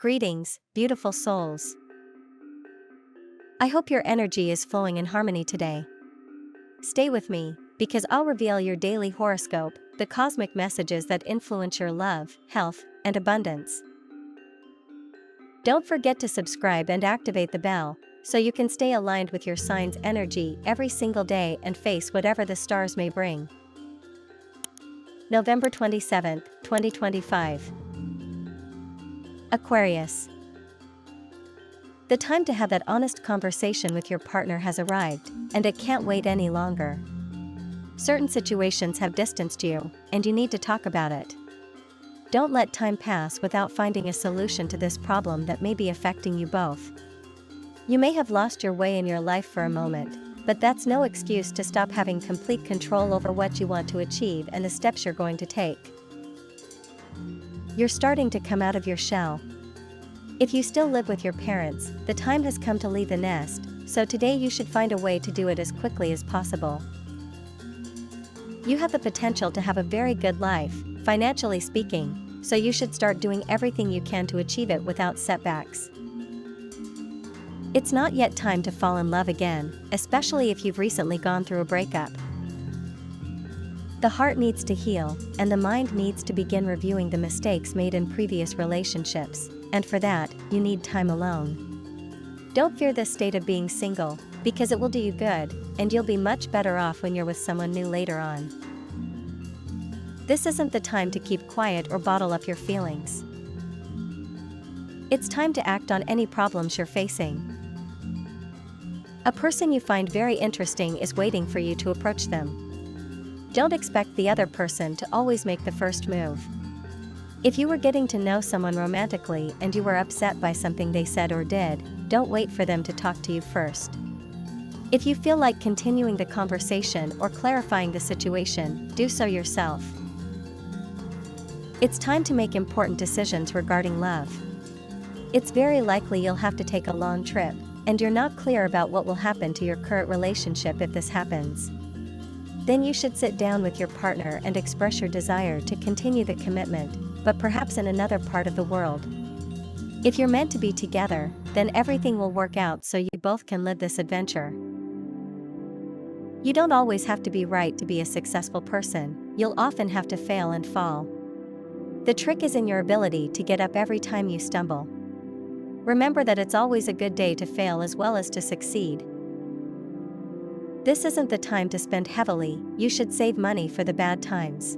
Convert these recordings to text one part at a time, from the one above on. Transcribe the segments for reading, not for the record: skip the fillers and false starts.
Greetings, beautiful souls. I hope your energy is flowing in harmony today. Stay with me, because I'll reveal your daily horoscope, the cosmic messages that influence your love, health, and abundance. Don't forget to subscribe and activate the bell, so you can stay aligned with your sign's energy every single day and face whatever the stars may bring. November 27th, 2025. Aquarius. The time to have that honest conversation with your partner has arrived, and it can't wait any longer. Certain situations have distanced you, and you need to talk about it. Don't let time pass without finding a solution to this problem that may be affecting you both. You may have lost your way in your life for a moment, but that's no excuse to stop having complete control over what you want to achieve and the steps you're going to take. You're starting to come out of your shell. If you still live with your parents, the time has come to leave the nest, so today you should find a way to do it as quickly as possible. You have the potential to have a very good life, financially speaking, so you should start doing everything you can to achieve it without setbacks. It's not yet time to fall in love again, especially if you've recently gone through a breakup. The heart needs to heal, and the mind needs to begin reviewing the mistakes made in previous relationships, and for that, you need time alone. Don't fear this state of being single, because it will do you good, and you'll be much better off when you're with someone new later on. This isn't the time to keep quiet or bottle up your feelings. It's time to act on any problems you're facing. A person you find very interesting is waiting for you to approach them. Don't expect the other person to always make the first move. If you were getting to know someone romantically and you were upset by something they said or did, don't wait for them to talk to you first. If you feel like continuing the conversation or clarifying the situation, do so yourself. It's time to make important decisions regarding love. It's very likely you'll have to take a long trip, and you're not clear about what will happen to your current relationship if this happens. Then you should sit down with your partner and express your desire to continue the commitment, but perhaps in another part of the world. If you're meant to be together, then everything will work out so you both can live this adventure. You don't always have to be right to be a successful person, you'll often have to fail and fall. The trick is in your ability to get up every time you stumble. Remember that it's always a good day to fail as well as to succeed. This isn't the time to spend heavily, you should save money for the bad times.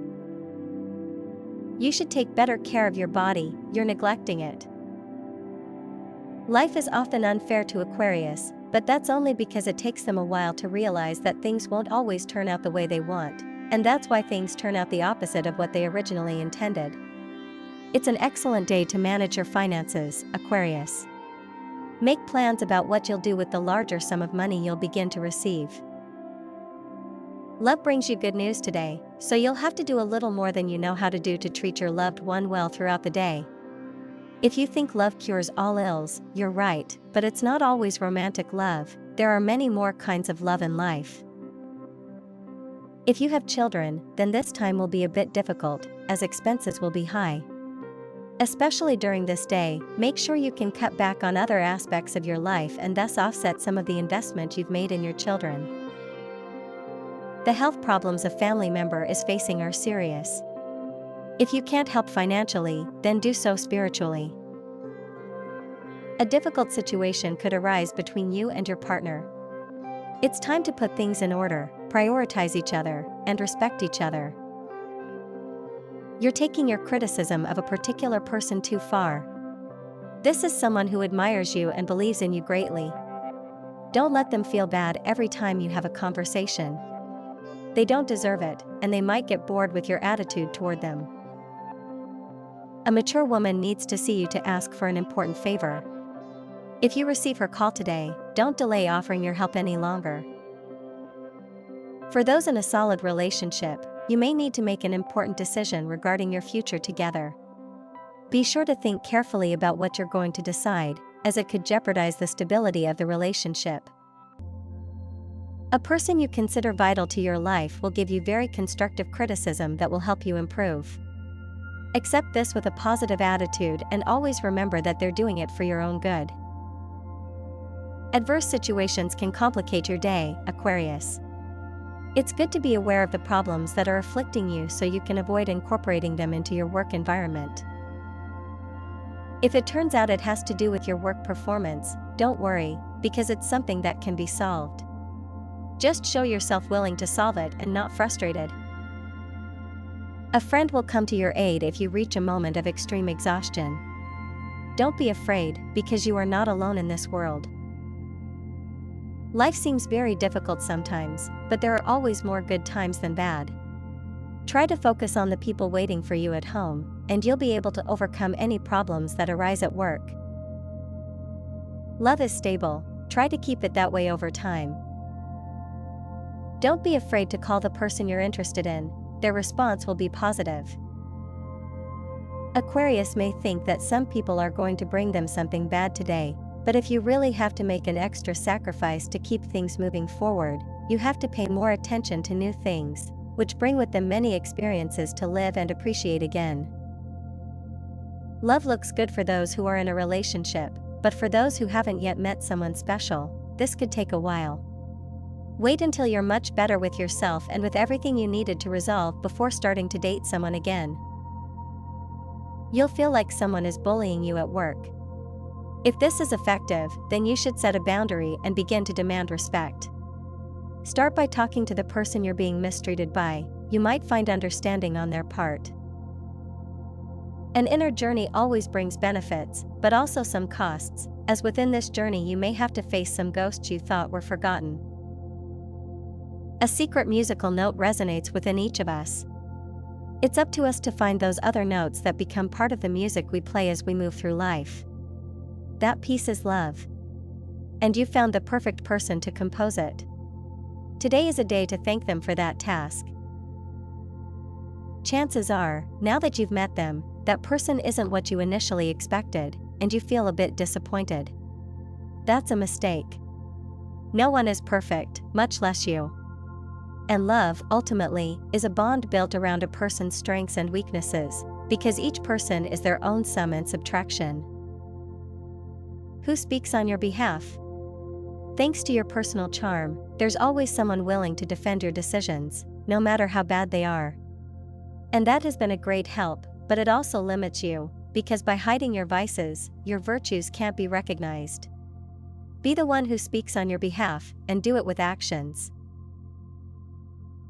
You should take better care of your body, you're neglecting it. Life is often unfair to Aquarius, but that's only because it takes them a while to realize that things won't always turn out the way they want, and that's why things turn out the opposite of what they originally intended. It's an excellent day to manage your finances, Aquarius. Make plans about what you'll do with the larger sum of money you'll begin to receive. Love brings you good news today, so you'll have to do a little more than you know how to do to treat your loved one well throughout the day. If you think love cures all ills, you're right, but it's not always romantic love, there are many more kinds of love in life. If you have children, then this time will be a bit difficult, as expenses will be high. Especially during this day, make sure you can cut back on other aspects of your life and thus offset some of the investment you've made in your children. The health problems a family member is facing are serious. If you can't help financially, then do so spiritually. A difficult situation could arise between you and your partner. It's time to put things in order, prioritize each other, and respect each other. You're taking your criticism of a particular person too far. This is someone who admires you and believes in you greatly. Don't let them feel bad every time you have a conversation. They don't deserve it, and they might get bored with your attitude toward them. A mature woman needs to see you to ask for an important favor. If you receive her call today, don't delay offering your help any longer. For those in a solid relationship, you may need to make an important decision regarding your future together. Be sure to think carefully about what you're going to decide, as it could jeopardize the stability of the relationship. A person you consider vital to your life will give you very constructive criticism that will help you improve. Accept this with a positive attitude and always remember that they're doing it for your own good. Adverse situations can complicate your day, Aquarius. It's good to be aware of the problems that are afflicting you so you can avoid incorporating them into your work environment. If it turns out it has to do with your work performance, don't worry, because it's something that can be solved. Just show yourself willing to solve it and not frustrated. A friend will come to your aid if you reach a moment of extreme exhaustion. Don't be afraid, because you are not alone in this world. Life seems very difficult sometimes, but there are always more good times than bad. Try to focus on the people waiting for you at home, and you'll be able to overcome any problems that arise at work. Love is stable, try to keep it that way over time. Don't be afraid to call the person you're interested in, their response will be positive. Aquarius may think that some people are going to bring them something bad today, but if you really have to make an extra sacrifice to keep things moving forward, you have to pay more attention to new things, which bring with them many experiences to live and appreciate again. Love looks good for those who are in a relationship, but for those who haven't yet met someone special, this could take a while. Wait until you're much better with yourself and with everything you needed to resolve before starting to date someone again. You'll feel like someone is bullying you at work. If this is effective, then you should set a boundary and begin to demand respect. Start by talking to the person you're being mistreated by, you might find understanding on their part. An inner journey always brings benefits, but also some costs, as within this journey you may have to face some ghosts you thought were forgotten. A secret musical note resonates within each of us. It's up to us to find those other notes that become part of the music we play as we move through life. That piece is love. And you found the perfect person to compose it. Today is a day to thank them for that task. Chances are, now that you've met them, that person isn't what you initially expected, and you feel a bit disappointed. That's a mistake. No one is perfect, much less you. And love, ultimately, is a bond built around a person's strengths and weaknesses, because each person is their own sum and subtraction. Who speaks on your behalf? Thanks to your personal charm, there's always someone willing to defend your decisions, no matter how bad they are. And that has been a great help, but it also limits you, because by hiding your vices, your virtues can't be recognized. Be the one who speaks on your behalf, and do it with actions.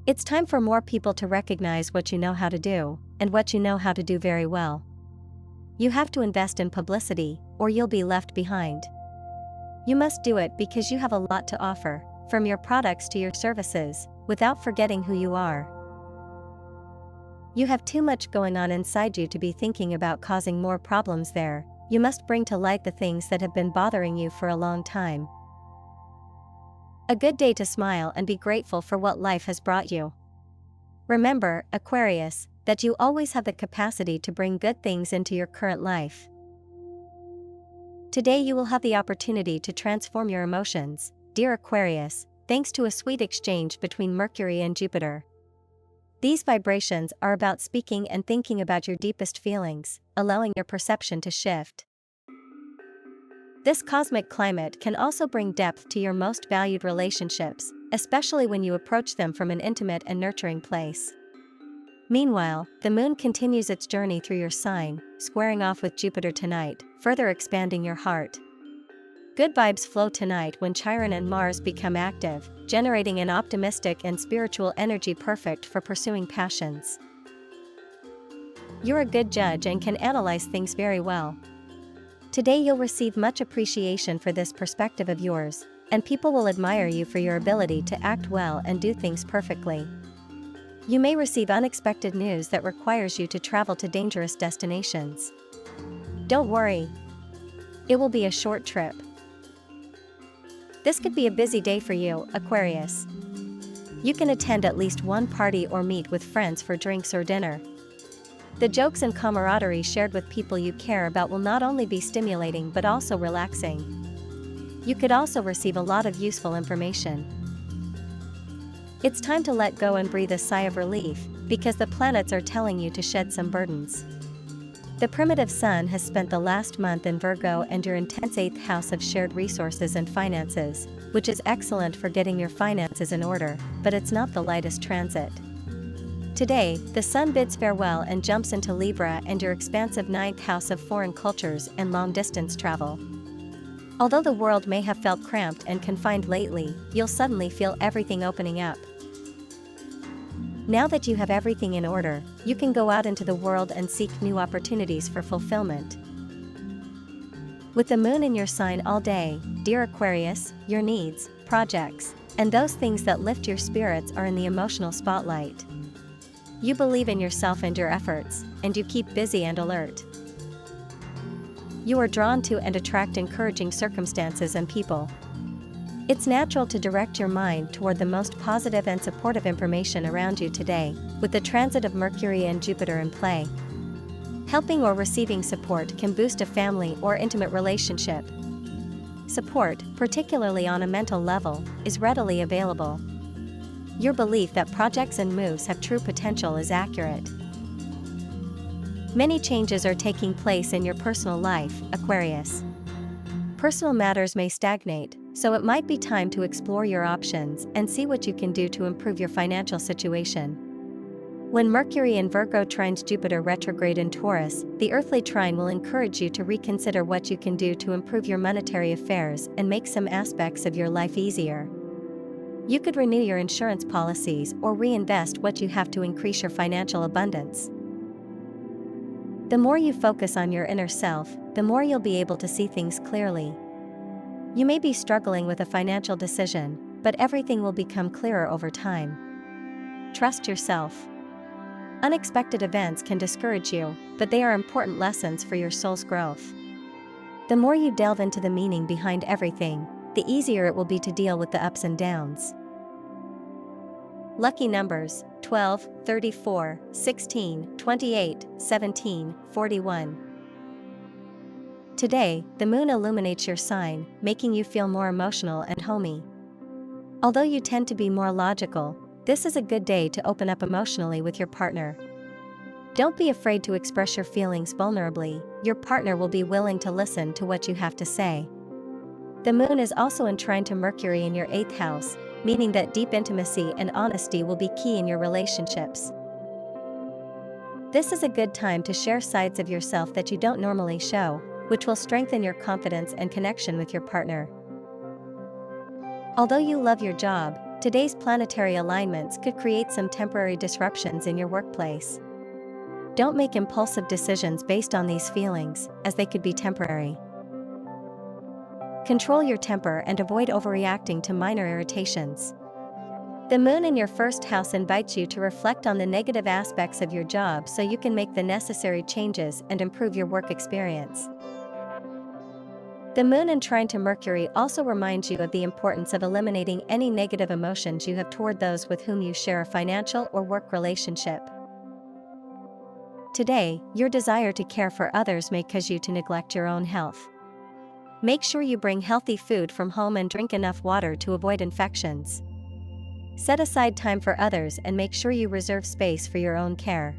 It's time for more people to recognize what you know how to do, and what you know how to do very well. You have to invest in publicity, or you'll be left behind. You must do it because you have a lot to offer, from your products to your services, without forgetting who you are. You have too much going on inside you to be thinking about causing more problems there. You must bring to light the things that have been bothering you for a long time. A good day to smile and be grateful for what life has brought you. Remember, Aquarius, that you always have the capacity to bring good things into your current life. Today you will have the opportunity to transform your emotions, dear Aquarius, thanks to a sweet exchange between Mercury and Jupiter. These vibrations are about speaking and thinking about your deepest feelings, allowing your perception to shift. This cosmic climate can also bring depth to your most valued relationships, especially when you approach them from an intimate and nurturing place. Meanwhile, the moon continues its journey through your sign, squaring off with Jupiter tonight, further expanding your heart. Good vibes flow tonight when Chiron and Mars become active, generating an optimistic and spiritual energy perfect for pursuing passions. You're a good judge and can analyze things very well. Today you'll receive much appreciation for this perspective of yours, and people will admire you for your ability to act well and do things perfectly. You may receive unexpected news that requires you to travel to dangerous destinations. Don't worry. It will be a short trip. This could be a busy day for you, Aquarius. You can attend at least one party or meet with friends for drinks or dinner. The jokes and camaraderie shared with people you care about will not only be stimulating but also relaxing. You could also receive a lot of useful information. It's time to let go and breathe a sigh of relief, because the planets are telling you to shed some burdens. The primitive sun has spent the last month in Virgo and your intense 8th house of shared resources and finances, which is excellent for getting your finances in order, but it's not the lightest transit. Today, the sun bids farewell and jumps into Libra and your expansive 9th house of foreign cultures and long-distance travel. Although the world may have felt cramped and confined lately, you'll suddenly feel everything opening up. Now that you have everything in order, you can go out into the world and seek new opportunities for fulfillment. With the moon in your sign all day, dear Aquarius, your needs, projects, and those things that lift your spirits are in the emotional spotlight. You believe in yourself and your efforts, and you keep busy and alert. You are drawn to and attract encouraging circumstances and people. It's natural to direct your mind toward the most positive and supportive information around you today, with the transit of Mercury and Jupiter in play. Helping or receiving support can boost a family or intimate relationship. Support, particularly on a mental level, is readily available. Your belief that projects and moves have true potential is accurate. Many changes are taking place in your personal life, Aquarius. Personal matters may stagnate, so it might be time to explore your options and see what you can do to improve your financial situation. When Mercury in Virgo trines Jupiter retrograde in Taurus, the earthly trine will encourage you to reconsider what you can do to improve your monetary affairs and make some aspects of your life easier. You could renew your insurance policies or reinvest what you have to increase your financial abundance. The more you focus on your inner self, the more you'll be able to see things clearly. You may be struggling with a financial decision, but everything will become clearer over time. Trust yourself. Unexpected events can discourage you, but they are important lessons for your soul's growth. The more you delve into the meaning behind everything, the easier it will be to deal with the ups and downs. Lucky numbers: 12, 34, 16, 28, 17, 41. Today, the moon illuminates your sign, making you feel more emotional and homey. Although you tend to be more logical, this is a good day to open up emotionally with your partner. Don't be afraid to express your feelings vulnerably, your partner will be willing to listen to what you have to say. The moon is also enshrined to Mercury in your 8th house, meaning that deep intimacy and honesty will be key in your relationships. This is a good time to share sides of yourself that you don't normally show, which will strengthen your confidence and connection with your partner. Although you love your job, today's planetary alignments could create some temporary disruptions in your workplace. Don't make impulsive decisions based on these feelings, as they could be temporary. Control your temper and avoid overreacting to minor irritations. The moon in your 1st house invites you to reflect on the negative aspects of your job so you can make the necessary changes and improve your work experience. The moon enshrined to Mercury also reminds you of the importance of eliminating any negative emotions you have toward those with whom you share a financial or work relationship. Today, your desire to care for others may cause you to neglect your own health. Make sure you bring healthy food from home and drink enough water to avoid infections. Set aside time for others and make sure you reserve space for your own care.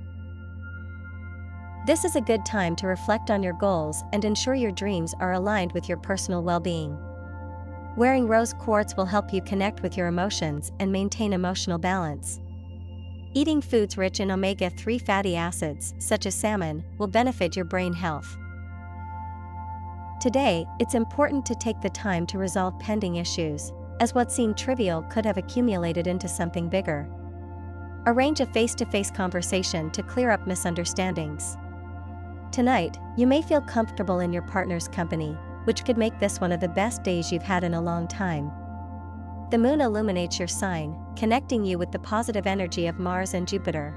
This is a good time to reflect on your goals and ensure your dreams are aligned with your personal well-being. Wearing rose quartz will help you connect with your emotions and maintain emotional balance. Eating foods rich in omega-3 fatty acids, such as salmon, will benefit your brain health. Today, it's important to take the time to resolve pending issues, as what seemed trivial could have accumulated into something bigger. Arrange a face-to-face conversation to clear up misunderstandings. Tonight, you may feel comfortable in your partner's company, which could make this one of the best days you've had in a long time. The moon illuminates your sign, connecting you with the positive energy of Mars and Jupiter.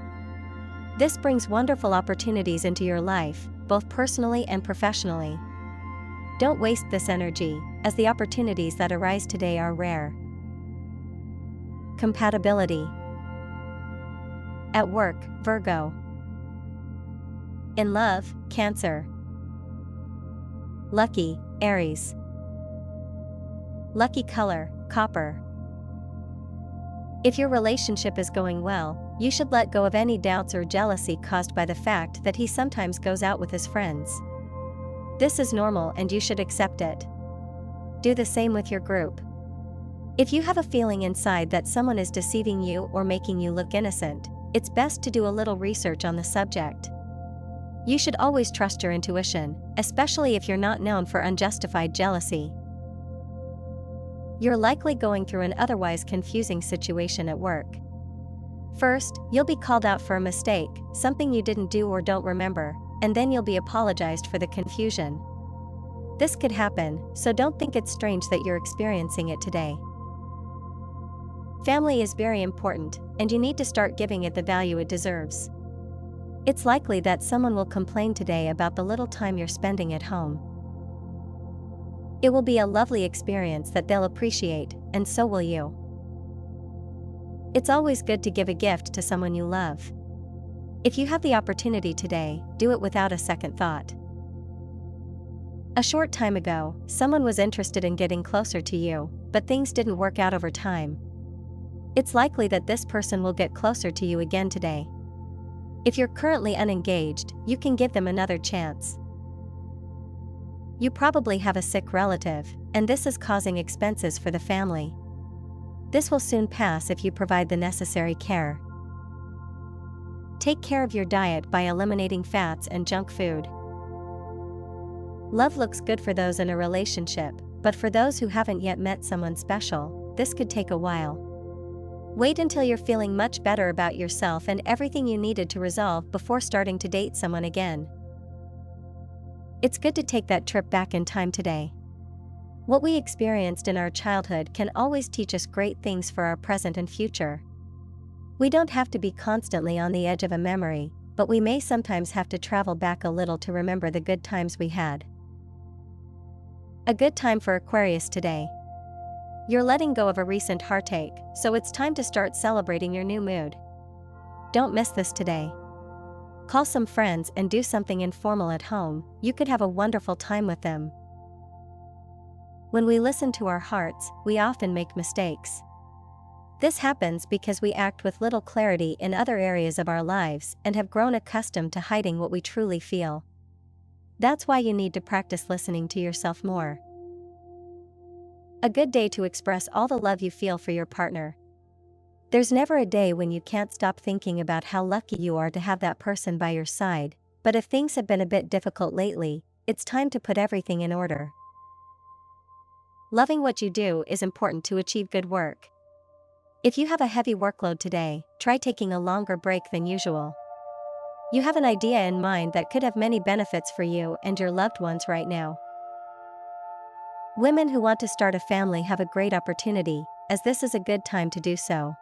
This brings wonderful opportunities into your life, both personally and professionally. Don't waste this energy, as the opportunities that arise today are rare. Compatibility. At work, Virgo. In love, Cancer. Lucky, Aries. Lucky color, copper. If your relationship is going well, You should let go of any doubts or jealousy caused by the fact that he sometimes goes out with his friends. This is normal and you should accept it. Do the same with your group. If you have a feeling inside that someone is deceiving you or making you look innocent, it's best to do a little research on the subject. You should always trust your intuition, especially if you're not known for unjustified jealousy. You're likely going through an otherwise confusing situation at work. First, you'll be called out for a mistake, something you didn't do or don't remember, and then you'll be apologized for the confusion. This could happen, so don't think it's strange that you're experiencing it today. Family is very important, and you need to start giving it the value it deserves. It's likely that someone will complain today about the little time you're spending at home. It will be a lovely experience that they'll appreciate, and so will you. It's always good to give a gift to someone you love. If you have the opportunity today, do it without a second thought. A short time ago, someone was interested in getting closer to you, but things didn't work out over time. It's likely that this person will get closer to you again today. If you're currently unengaged, you can give them another chance. You probably have a sick relative, and this is causing expenses for the family. This will soon pass if you provide the necessary care. Take care of your diet by eliminating fats and junk food. Love looks good for those in a relationship, but for those who haven't yet met someone special, this could take a while. Wait until you're feeling much better about yourself and everything you needed to resolve before starting to date someone again. It's good to take that trip back in time today. What we experienced in our childhood can always teach us great things for our present and future. We don't have to be constantly on the edge of a memory, but we may sometimes have to travel back a little to remember the good times we had. A good time for Aquarius today. You're letting go of a recent heartache, so it's time to start celebrating your new mood. Don't miss this today. Call some friends and do something informal at home. You could have a wonderful time with them. When we listen to our hearts, we often make mistakes. This happens because we act with little clarity in other areas of our lives and have grown accustomed to hiding what we truly feel. That's why you need to practice listening to yourself more. A good day to express all the love you feel for your partner. There's never a day when you can't stop thinking about how lucky you are to have that person by your side, but if things have been a bit difficult lately, it's time to put everything in order. Loving what you do is important to achieve good work. If you have a heavy workload today, try taking a longer break than usual. You have an idea in mind that could have many benefits for you and your loved ones right now. Women who want to start a family have a great opportunity, as this is a good time to do so.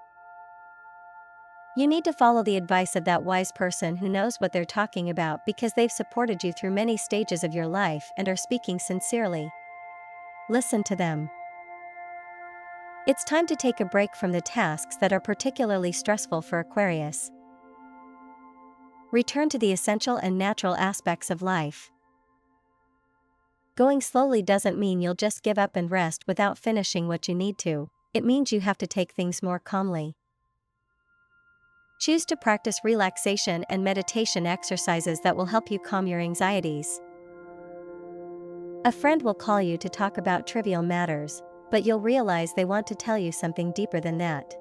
You need to follow the advice of that wise person who knows what they're talking about because they've supported you through many stages of your life and are speaking sincerely. Listen to them. It's time to take a break from the tasks that are particularly stressful for Aquarius. Return to the essential and natural aspects of life. Going slowly doesn't mean you'll just give up and rest without finishing what you need to. It means you have to take things more calmly. Choose to practice relaxation and meditation exercises that will help you calm your anxieties. A friend will call you to talk about trivial matters, but you'll realize they want to tell you something deeper than that.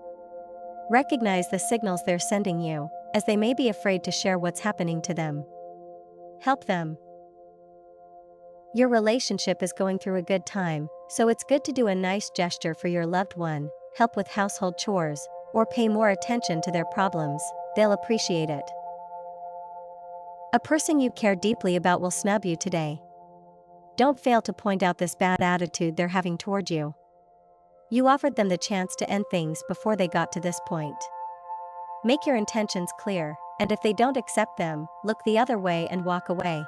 Recognize the signals they're sending you, as they may be afraid to share what's happening to them. Help them. Your relationship is going through a good time, so it's good to do a nice gesture for your loved one, help with household chores, or pay more attention to their problems. They'll appreciate it. A person you care deeply about will snub you today. Don't fail to point out this bad attitude they're having toward you. You offered them the chance to end things before they got to this point. Make your intentions clear, and if they don't accept them, look the other way and walk away.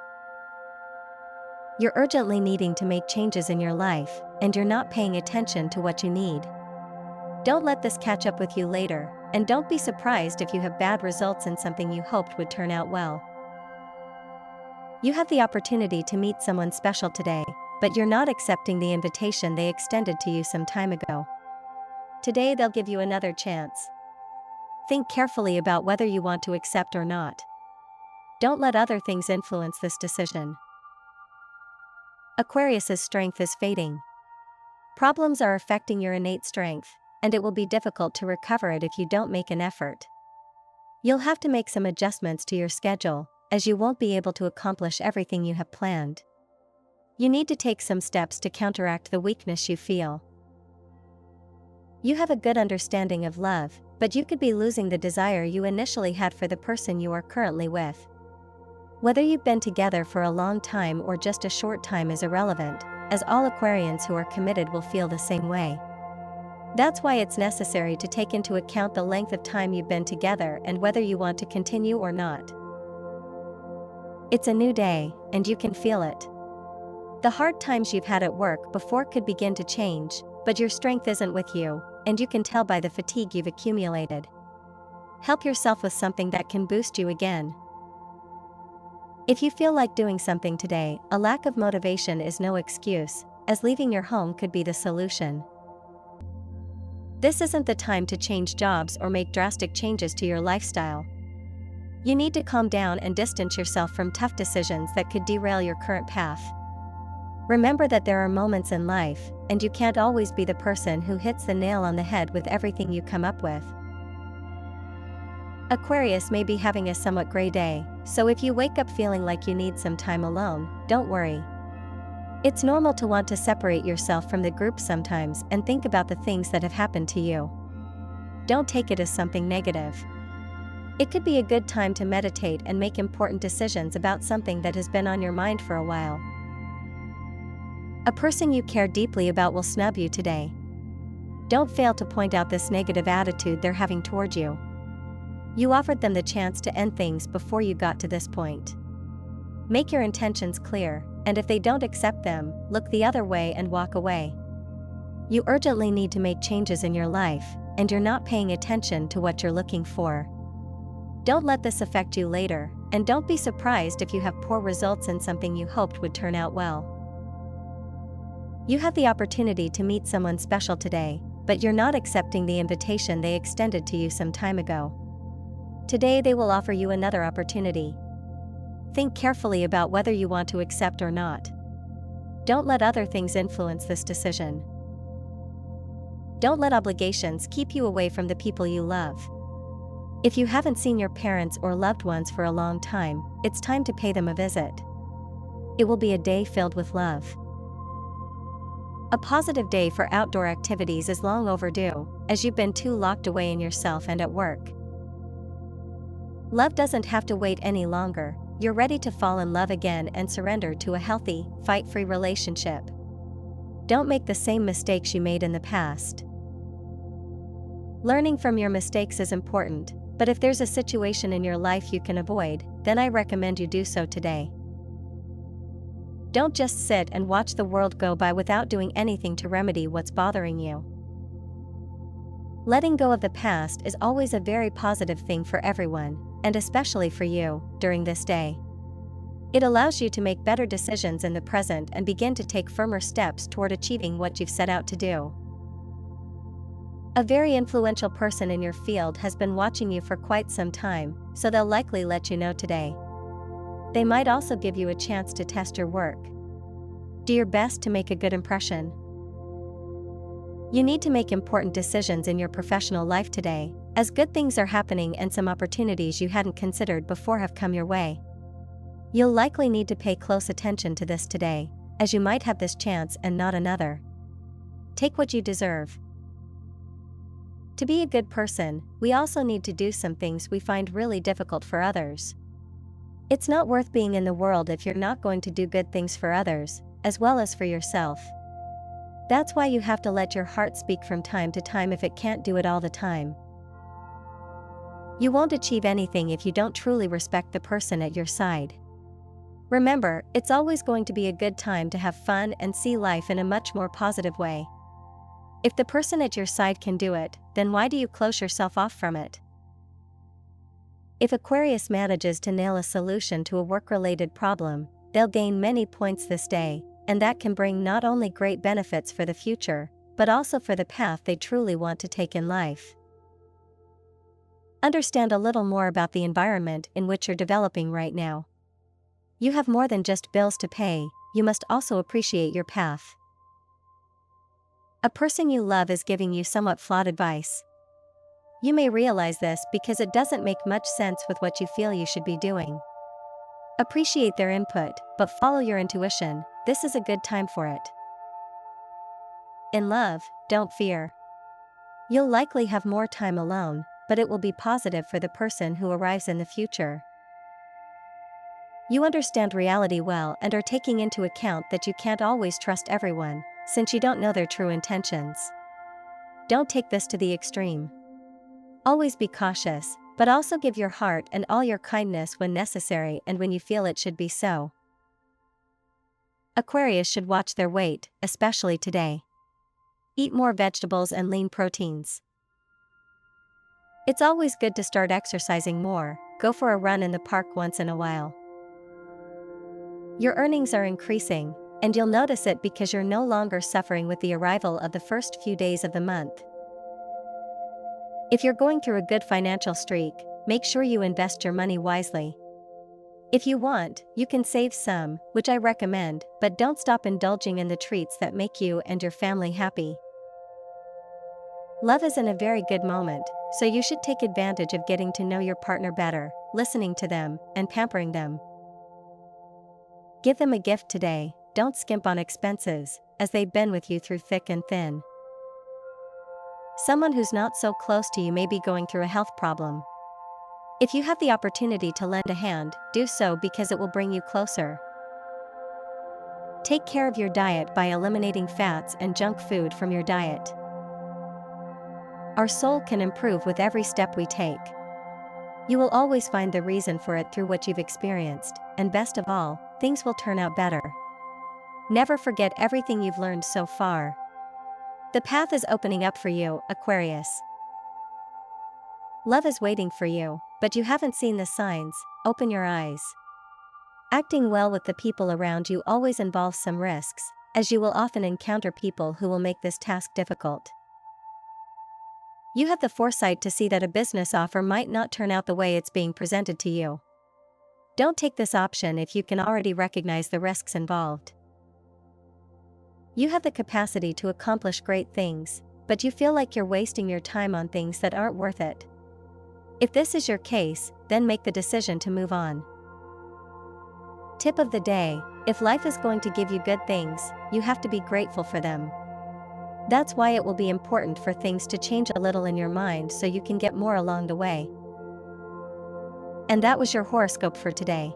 You're urgently needing to make changes in your life, and you're not paying attention to what you need. Don't let this catch up with you later, and don't be surprised if you have bad results in something you hoped would turn out well. You have the opportunity to meet someone special today, but you're not accepting the invitation they extended to you some time ago. Today they'll give you another chance. Think carefully about whether you want to accept or not. Don't let other things influence this decision. Aquarius's strength is fading. Problems are affecting your innate strength, and it will be difficult to recover it if you don't make an effort. You'll have to make some adjustments to your schedule, as you won't be able to accomplish everything you have planned. You need to take some steps to counteract the weakness you feel. You have a good understanding of love, but you could be losing the desire you initially had for the person you are currently with. Whether you've been together for a long time or just a short time is irrelevant, as all Aquarians who are committed will feel the same way. That's why it's necessary to take into account the length of time you've been together and whether you want to continue or not. It's a new day, and you can feel it. The hard times you've had at work before could begin to change, but your strength isn't with you, and you can tell by the fatigue you've accumulated. Help yourself with something that can boost you again. If you feel like doing something today, a lack of motivation is no excuse, as leaving your home could be the solution. This isn't the time to change jobs or make drastic changes to your lifestyle. You need to calm down and distance yourself from tough decisions that could derail your current path. Remember that there are moments in life, and you can't always be the person who hits the nail on the head with everything you come up with. Aquarius may be having a somewhat gray day, so if you wake up feeling like you need some time alone, don't worry. It's normal to want to separate yourself from the group sometimes and think about the things that have happened to you. Don't take it as something negative. It could be a good time to meditate and make important decisions about something that has been on your mind for a while. A person you care deeply about will snub you today. Don't fail to point out this negative attitude they're having toward you. You offered them the chance to end things before you got to this point. Make your intentions clear, and if they don't accept them, look the other way and walk away. You urgently need to make changes in your life, and you're not paying attention to what you're looking for. Don't let this affect you later, and don't be surprised if you have poor results in something you hoped would turn out well. You have the opportunity to meet someone special today, but you're not accepting the invitation they extended to you some time ago. Today they will offer you another opportunity. Think carefully about whether you want to accept or not. Don't let other things influence this decision. Don't let obligations keep you away from the people you love. If you haven't seen your parents or loved ones for a long time, it's time to pay them a visit. It will be a day filled with love. A positive day for outdoor activities is long overdue, as you've been too locked away in yourself and at work. Love doesn't have to wait any longer. You're ready to fall in love again and surrender to a healthy, fight-free relationship. Don't make the same mistakes you made in the past. Learning from your mistakes is important, but if there's a situation in your life you can avoid, then I recommend you do so today. Don't just sit and watch the world go by without doing anything to remedy what's bothering you. Letting go of the past is always a very positive thing for everyone, and especially for you, during this day. It allows you to make better decisions in the present and begin to take firmer steps toward achieving what you've set out to do. A very influential person in your field has been watching you for quite some time, so they'll likely let you know today. They might also give you a chance to test your work. Do your best to make a good impression. You need to make important decisions in your professional life today, as good things are happening and some opportunities you hadn't considered before have come your way. You'll likely need to pay close attention to this today, as you might have this chance and not another. Take what you deserve. To be a good person, we also need to do some things we find really difficult for others. It's not worth being in the world if you're not going to do good things for others, as well as for yourself. That's why you have to let your heart speak from time to time if it can't do it all the time. You won't achieve anything if you don't truly respect the person at your side. Remember, it's always going to be a good time to have fun and see life in a much more positive way. If the person at your side can do it, then why do you close yourself off from it? If Aquarius manages to nail a solution to a work-related problem, they'll gain many points this day, and that can bring not only great benefits for the future, but also for the path they truly want to take in life. Understand a little more about the environment in which you're developing right now. You have more than just bills to pay, you must also appreciate your path. A person you love is giving you somewhat flawed advice. You may realize this because it doesn't make much sense with what you feel you should be doing. Appreciate their input, but follow your intuition. This is a good time for it. In love, don't fear. You'll likely have more time alone, but it will be positive for the person who arrives in the future. You understand reality well and are taking into account that you can't always trust everyone, since you don't know their true intentions. Don't take this to the extreme. Always be cautious, but also give your heart and all your kindness when necessary and when you feel it should be so. Aquarius should watch their weight, especially today. Eat more vegetables and lean proteins. It's always good to start exercising more. Go for a run in the park once in a while. Your earnings are increasing, and you'll notice it because you're no longer suffering with the arrival of the first few days of the month. If you're going through a good financial streak, make sure you invest your money wisely. If you want, you can save some, which I recommend, but don't stop indulging in the treats that make you and your family happy. Love is in a very good moment, so you should take advantage of getting to know your partner better, listening to them, and pampering them. Give them a gift today. Don't skimp on expenses, as they've been with you through thick and thin. Someone who's not so close to you may be going through a health problem. If you have the opportunity to lend a hand, do so because it will bring you closer. Take care of your diet by eliminating fats and junk food from your diet. Our soul can improve with every step we take. You will always find the reason for it through what you've experienced, and best of all, things will turn out better. Never forget everything you've learned so far. The path is opening up for you, Aquarius. Love is waiting for you, but you haven't seen the signs. Open your eyes. Acting well with the people around you always involves some risks, as you will often encounter people who will make this task difficult. You have the foresight to see that a business offer might not turn out the way it's being presented to you. Don't take this option if you can already recognize the risks involved. You have the capacity to accomplish great things, but you feel like you're wasting your time on things that aren't worth it. If this is your case, then make the decision to move on. Tip of the day: if life is going to give you good things, you have to be grateful for them. That's why it will be important for things to change a little in your mind so you can get more along the way. And that was your horoscope for today.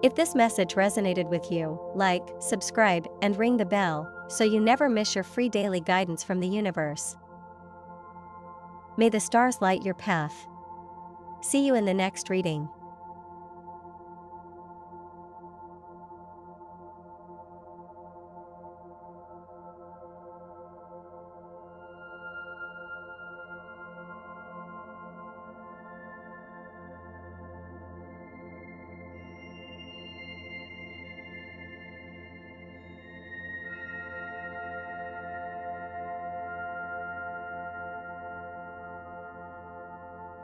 If this message resonated with you, like, subscribe, and ring the bell so you never miss your free daily guidance from the universe. May the stars light your path. See you in the next reading.